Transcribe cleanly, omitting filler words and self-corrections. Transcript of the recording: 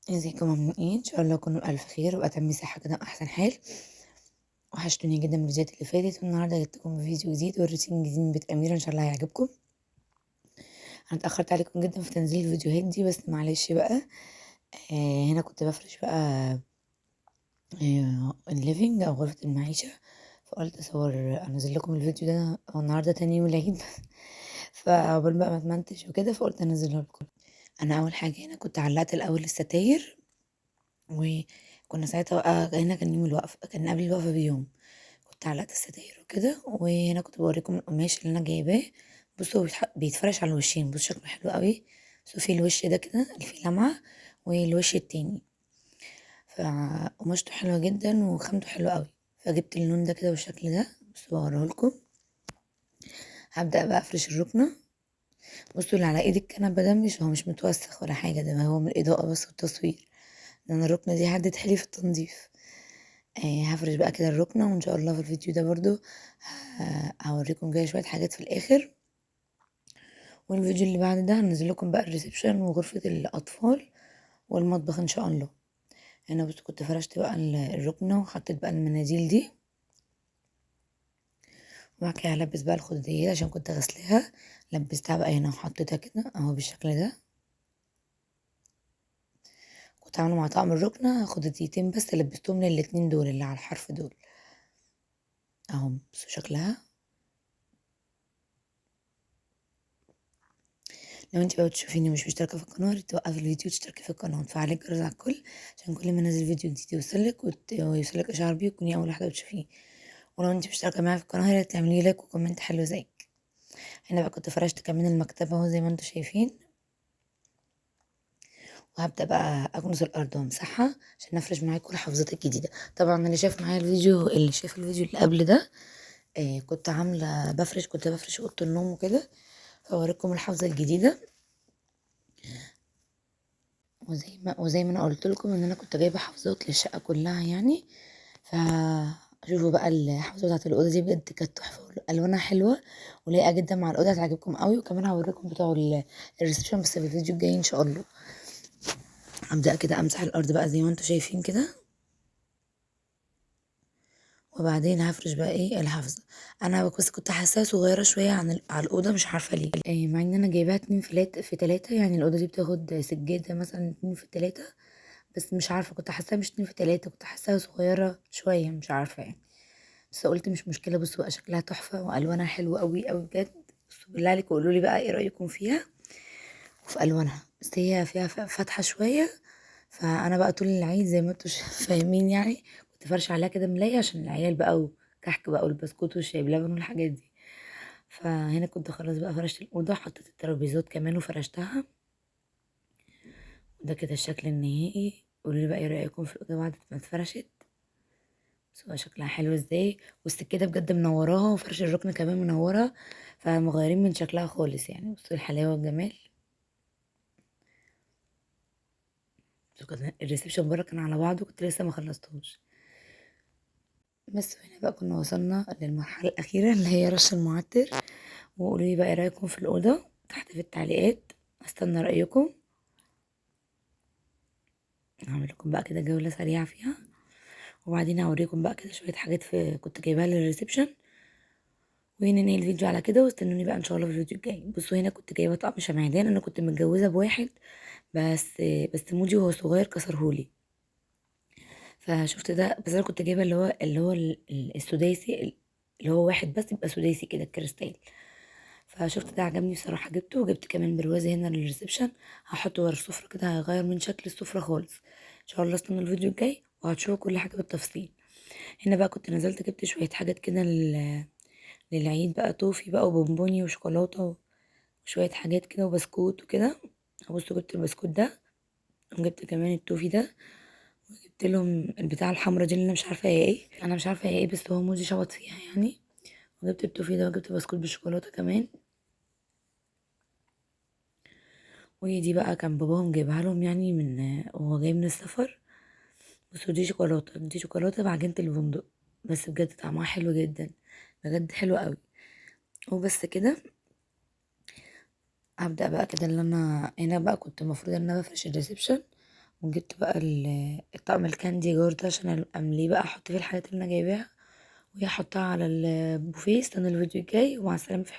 ازيكم عاملين ايه؟ ان شاء الله تكونوا بألف خير وأتم صحة كده وأحسن حال. وحشتوني جدا من الفيديوهات اللي فاتت، والنهارده جبت لكم فيديو جديد والروتين جديد من بيت أميرة، ان شاء الله هيعجبكم. انا اتأخرت عليكم جدا في تنزيل الفيديوهات دي، بس معلش بقى. هنا كنت بفرش بقى الليفينج او غرفة المعيشة، فقلت انزل لكم الفيديو ده. هو النهارده تاني يوم العيد فعقبال بقى ما اتمنتج وكده، فقلت انزله لكم. انا اول حاجة هنا كنت علقت الاول الستاير، وكنا ساعتها بقى هنا كان يوم الوقفة، كان قبل الوقفة بيوم. كنت علقت الستاير وكده، وهنا كنت بوريكم القماش اللي انا جايباه. بصوا بيتفرش على الوشين، بصوا شكله حلو قوي. بصوا في الوش ده كده اللي فيه لمعة، والوش التاني فقماشته حلوة جدا وخامته حلوة قوي. فجبت اللون ده كده بالشكل ده، بصوا بوريهولكم. هبدأ بقى افرش الركنة. بصوا اللي على ايد الكنبة ده مش متوسخ ولا حاجة، ده هو من الإضاءة بس والتصوير. ده انا الركنة دي عدت حلي في التنظيف. هفرش بقى كده الركنة، وان شاء الله في الفيديو ده برضو هوريكم جاي شوية حاجات في الاخر. والفيديو اللي بعد ده هنزل لكم بقى الريسبشن وغرفة الاطفال والمطبخ ان شاء الله. هنا بص كنت فرشت بقى الركنة، وحطيت بقى المناديل دي، وبعد كده هلبس بقى الخداديات عشان كنت غسلاها. لبستها بقى هنا وحطيتها كده اهو بالشكل ده. كنت عامله مع طقم الركنة خداديتين بس، لبستهم للاتنين دول اللي على الحرف دول اهو. بصوا شكلها. لو انت بقى بتشوفيني مش مشتركه في القناه، توقفي الفيديو وتشتركي في القناه وتفعلي الجرس على الكل، عشان كل ما انزل فيديو جديد يوصلك ويوصلك اشعار بيه وتكوني اول واحده بتشوفيه. ولو انت مشتركه معايا في القناه، يا ريت تعملي لايك وكومنت حلو زيك. هنا بقى كنت فرشت كمان المكتبه اهو زي ما انتم شايفين. وهبدا بقى اكنس الارض وامسحها عشان افرش معاكم الحفظات الجديده. طبعا اللي شاف معايا الفيديو، اللي شاف الفيديو اللي قبل ده، كنت عامله كنت بفرش اوضه النوم وكده. فاوريكم الحفظه الجديده. وزي ما انا قلت لكم ان انا كنت جايبه حفظات للشقه كلها يعني. فشوفوا بقى الحفظه بتاعت الاوضه دي بجد كانت تحفه، الوانها حلوه ولايقه جدا مع الاوضه، هتعجبكم قوي. وكمان هوريكم بتوع الريسبشن بس في الفيديو الجاي ان شاء الله. هبدا كده امسح الارض بقى زي ما انتم شايفين كده، وبعدين هفرش بقى ايه الحفظه. انا بس كنت حاساها صغيره شويه على الاوضه، مش عارفه ليه. مع ان انا جايباها 2 في 3 يعني الاوضه دي بتاخد سجاده مثلا 2 في 3. بس مش عارفة، كنت حاساها مش 2 في 3، كنت حاساها صغيرة شوية، مش عارفة يعني. بس قلت مش مشكلة. بصوا بقى شكلها تحفة والوانها حلوة قوي قوي بجد. بصوا بالله عليكم قولوا لي بقى ايه رأيكم فيها وفي الوانها. بس هي فيها فاتحة شوية. فانا بقى طول العيد زي ما انتوا فاهمين يعني، كنت فرش عليها كده ملاية عشان العيال بقى، وكحك بقى والبسكوت والشاي بلبن والحاجات دي. فهنا كنت خلاص بقى فرشت الأوضة، حطيت الترابيزات كمان وفرشتها. وده كده الشكل النهائي. قولوا لي بقى ايه رأيكم في الأوضة بعد ما اتفرشت. بس هو شكلها حلو ازاي، والسكينة بجد منوراها، وفرش الركن كمان منورة، فمغيرين من شكلها خالص يعني. بصوا الحلاوة والجمال. الريسبشن بره كان على بعضه، كنت لسه ما خلصتهوش. بس هنا بقى كنا وصلنا للمرحلة الأخيرة اللي هي رش المعطر. وقولوا لي بقى ايه رأيكم في الأوضة تحت في التعليقات، استنى رأيكم. هعمل لكم بقى كده جولة سريعة فيها، وبعدين هوريكم بقى كده شوية حاجات كنت جايباها للريسبشن. وننهي الفيديو على كده، واستنوني بقى ان شاء الله في الفيديو الجاي. بصوا هنا كنت جايبه طقم شمعدان، انا كنت متجوزه بواحد بس مودي وهو صغير كسرهولي. فشفت ده، بس انا كنت جايبه اللي هو السداسي، اللي هو واحد بس يبقى سداسي كده الكريستال. فشفت ده عجبني بصراحه جبته، وجبت كمان برواز هنا للريسبشن. هحطه ورا السفره كده، هيغير من شكل السفره خالص. ان شاء الله استنوا الفيديو الجاي وهتشوفوا كل حاجه بالتفصيل. هنا بقى كنت نزلت جبت شويه حاجات كده للعيد بقى، توفي بقى وبونبوني وشوكولاته وشويه حاجات كده وبسكوت وكده. بصوا جبت البسكوت ده، وجبت كمان التوفي ده، جبت لهم البتاعه الحمرا دي اللي انا مش عارفه هي ايه، بس هو موزي شبط فيها يعني. وجبت التوفي ده، وجبت بسكوت بالشوكولاته كمان. وهي دي بقى كان باباهم جايبها لهم يعني من وهو جاي من السفر. بصوا دي شوكولاته بعجينه البندق، بس بجد طعمها حلو جدا، بجد حلو قوي. وبس كده. هبدأ بقى كده اللي انا هنا بقى كنت المفروض ان انا بفرش الريسبشن، وجبت بقى الطقم الكاندي جار ده عشان امليه بقى، احط فيه الحاجات اللي انا جايباها، وهي احطها على البوفيه. استنى الفيديو الجاي، ومع السلامة في